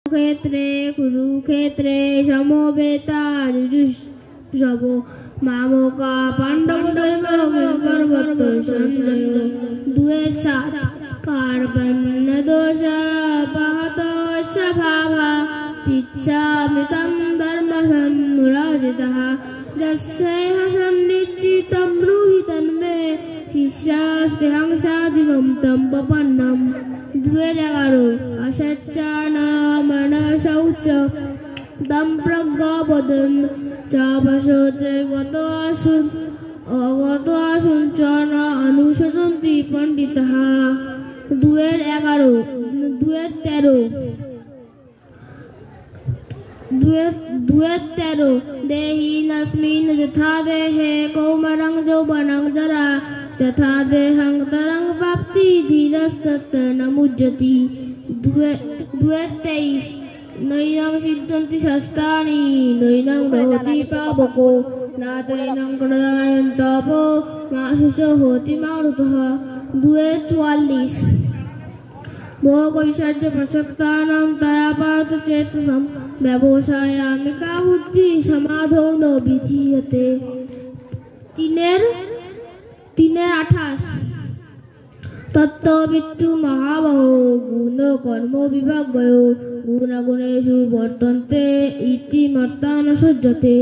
ক্ষেত্রে কুরুক্ষেত্রে সমবেতা যুযুৎসব মামকা পাণ্ডবদৈব কিঙ্করবৎ সঞ্জয় 2:7 কার্পণ্যদোষ পাহতস্য ভাবা পিচ্ছামিতং ধর্মসম্মুরাজিতः যস্যৈহ সন্নিশ্চিतं ব্রূহি তন্মে শিষ্যাস্তেহং সাধিমं तं প্রপন্নम् 2:11 অসচ্চানমনসৌচ দম প্রজ্ঞাবদন চাপসোচে গত আসুন চ ন অনুশোচন্তি পণ্ডিতঃ 2:11 2:13 দেহিনস্মিন যথা দেহে কৌমারং যৌবনং জরা তথা দেহং তরং প্রাপ্তি ধীরস্তত্র ন মুহ্যতি 2:23 নৈনং সিদ্ধন্তি শস্ত্রাণি নৈনং দহতি পাবকো না চৈনং ক্রদায়ন তপো মাশুষো হতি মারুতঃ 2:44 ভোগৈশ্বর্য প্রসক্তানাং তয়া পার্থ চেতসম ব্যবসায়ামিকা বুদ্ধি সমাধৌ ন বিধীয়তে 3:28 তত্ত্ববিত্তু মহাবাহো গুণ কর্ম বিভাগয়ো গুণাগুণেষু বর্তন্তে ইতি মত্তা ন সজ্জতে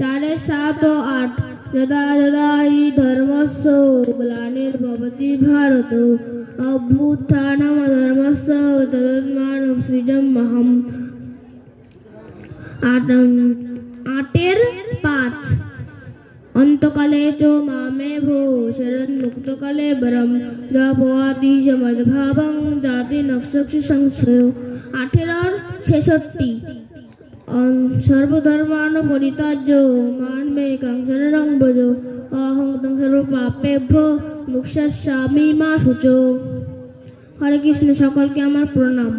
4:7-8 যদা যদা হি ধর্মস্য গ্লানির্ভবতি ভারত অভ্যুত্থানমধর্মস্য তদাত্মাनं সৃজাম্যহम् 8:5 অন্তকালে চ মামে ভো শরন্মুক্তকালে বরম জপয়াতি সমদ্ভাবং জাতি নক্ষত্র সংশয় 18:66 সর্বধর্মান পরিত্যাজ্য মামেকং শরণং ব্রজ অহং तं সর্বপাপেভ্যো মোক্ষয়িষ্যামি মা শুচো। হরে কৃষ্ণ। সকলকে আমার প্রণাম।